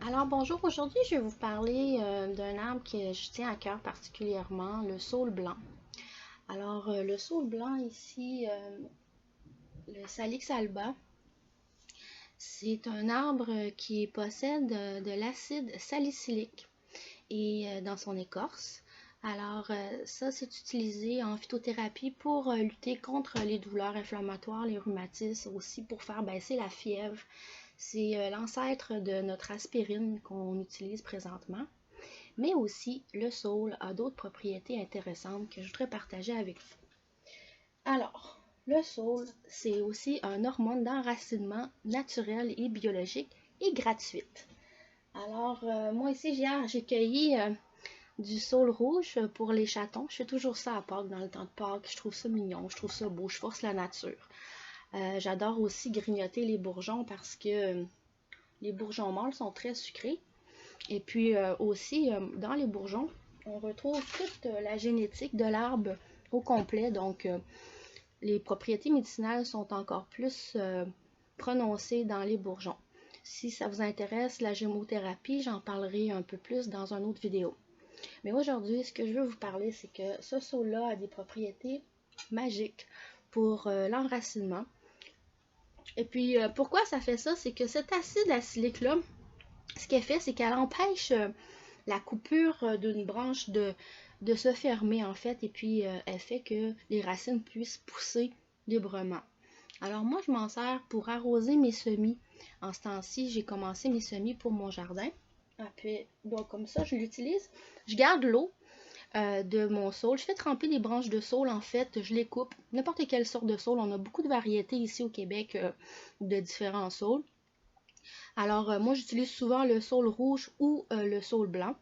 Alors bonjour, aujourd'hui je vais vous parler d'un arbre que je tiens à cœur particulièrement, le saule blanc. Alors le saule blanc ici, le Salix alba, c'est un arbre qui possède de l'acide salicylique et dans son écorce. Alors ça c'est utilisé en phytothérapie pour lutter contre les douleurs inflammatoires, les rhumatismes, aussi pour faire baisser la fièvre. C'est l'ancêtre de notre aspirine qu'on utilise présentement. Mais aussi, le saule a d'autres propriétés intéressantes que je voudrais partager avec vous. Alors, le saule, c'est aussi une hormone d'enracinement naturelle et biologique et gratuite. Alors, moi ici, hier, j'ai cueilli du saule rouge pour les chatons. Je fais toujours ça à Pâques, dans le temps de Pâques. Je trouve ça mignon, je trouve ça beau, je force la nature. J'adore aussi grignoter les bourgeons parce que les bourgeons mâles sont très sucrés. Et puis aussi, dans les bourgeons, on retrouve toute la génétique de l'arbre au complet. Donc, les propriétés médicinales sont encore plus prononcées dans les bourgeons. Si ça vous intéresse, la gémothérapie, j'en parlerai un peu plus dans une autre vidéo. Mais aujourd'hui, ce que je veux vous parler, c'est que ce saule-là a des propriétés magiques pour l'enracinement. Et puis, pourquoi ça fait ça? C'est que cet acide acylique-là, ce qu'elle fait, c'est qu'elle empêche la coupure d'une branche de se fermer en fait, et puis elle fait que les racines puissent pousser librement. Alors moi, je m'en sers pour arroser mes semis. En ce temps-ci, j'ai commencé mes semis pour mon jardin. Et puis, donc comme ça, je l'utilise. Je garde l'eau de mon saule. Je fais tremper les branches de saule en fait. Je les coupe. N'importe quelle sorte de saule. On a beaucoup de variétés ici au Québec de différents saules. Alors moi, j'utilise souvent le saule rouge ou le saule blanc.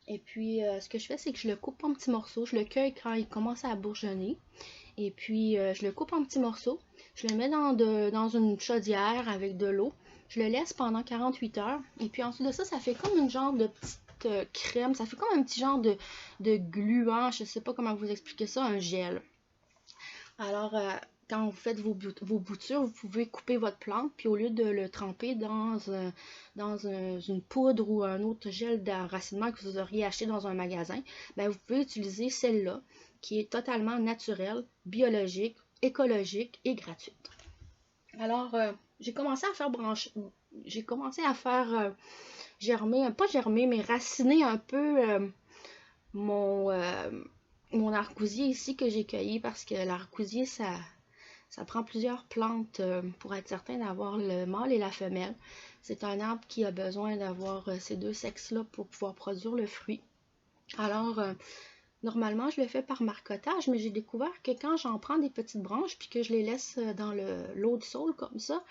Et puis, ce que je fais, c'est que je le coupe en petits morceaux. Je le cueille quand il commence à bourgeonner. Et puis, je le coupe en petits morceaux. Je le mets dans une chaudière avec de l'eau. Je le laisse pendant 48 heures. Et puis, ensuite de ça, ça fait comme une genre de petite crème. Ça fait comme un petit genre de gluant. Je ne sais pas comment vous expliquer ça, un gel. Alors, quand vous faites vos boutures, vous pouvez couper votre plante, puis au lieu de le tremper dans une poudre ou un autre gel d'enracinement que vous auriez acheté dans un magasin, ben vous pouvez utiliser celle-là, qui est totalement naturelle, biologique, écologique et gratuite. Alors, j'ai commencé à faire germer, pas germer, mais raciner un peu mon, mon arcousier ici que j'ai cueilli parce que l'arcousier, ça prend plusieurs plantes pour être certain d'avoir le mâle et la femelle. C'est un arbre qui a besoin d'avoir ces deux sexes-là pour pouvoir produire le fruit. Alors, normalement, je le fais par marcottage, mais j'ai découvert que quand j'en prends des petites branches puis que je les laisse dans l'eau de saule comme ça,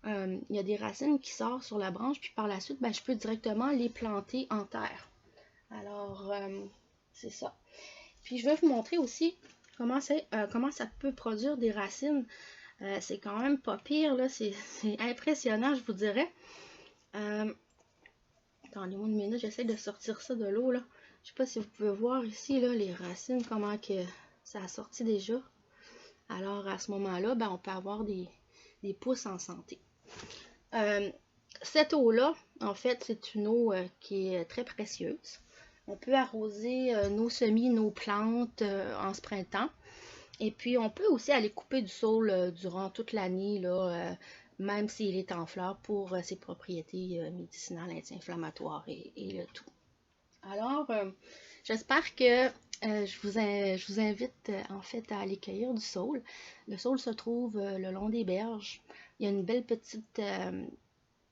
il y a des racines qui sortent sur la branche, puis par la suite, ben, je peux directement les planter en terre. Alors, c'est ça. Puis je vais vous montrer aussi comment ça peut produire des racines. C'est quand même pas pire, là. C'est impressionnant, je vous dirais. Attendez-moi une minute, j'essaie de sortir ça de l'eau, là. Je sais pas si vous pouvez voir ici, là, les racines, comment que ça a sorti déjà. Alors, à ce moment-là, ben, on peut avoir des pousses en santé. Cette eau-là, en fait, c'est une eau qui est très précieuse. On peut arroser nos semis, nos plantes en ce printemps. Et puis, on peut aussi aller couper du saule durant toute l'année, là, même s'il est en fleurs, pour ses propriétés médicinales, anti-inflammatoires et le tout. Alors, j'espère que je vous invite en fait à aller cueillir du saule. Le saule se trouve le long des berges. Il y a une belle petite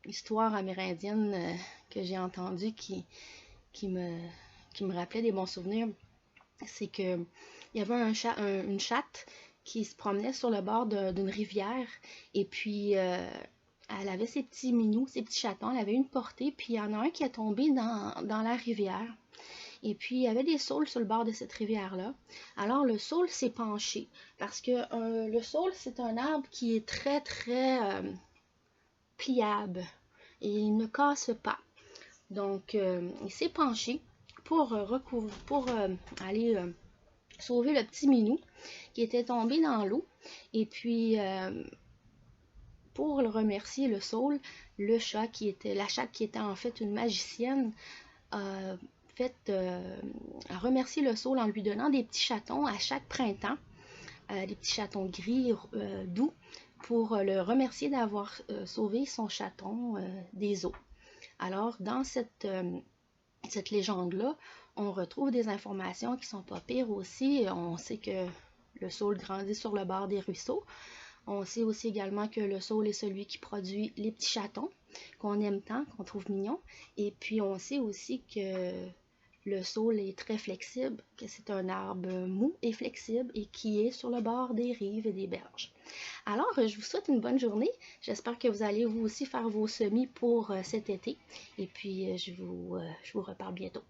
histoire amérindienne que j'ai entendue qui me rappelait des bons souvenirs. C'est que il y avait une chatte qui se promenait sur le bord d'une rivière et puis elle avait ses petits minous, ses petits chatons, elle avait une portée, puis il y en a un qui est tombé dans la rivière. Et puis, il y avait des saules sur le bord de cette rivière-là. Alors, le saule s'est penché parce que le saule, c'est un arbre qui est très, très pliable et il ne casse pas. Donc, il s'est penché pour aller sauver le petit minou qui était tombé dans l'eau. Et puis, pour le remercier le saule, la chatte qui était en fait une magicienne, a a remercié le saule en lui donnant des petits chatons à chaque printemps, des petits chatons gris doux, pour le remercier d'avoir sauvé son chaton des eaux. Alors, dans cette légende-là, on retrouve des informations qui sont pas pires aussi. On sait que le saule grandit sur le bord des ruisseaux. On sait aussi également que le saule est celui qui produit les petits chatons qu'on aime tant, qu'on trouve mignons. Et puis on sait aussi que le saule est très flexible, que c'est un arbre mou et flexible et qui est sur le bord des rives et des berges. Alors, je vous souhaite une bonne journée. J'espère que vous allez vous aussi faire vos semis pour cet été. Et puis, je vous reparle bientôt.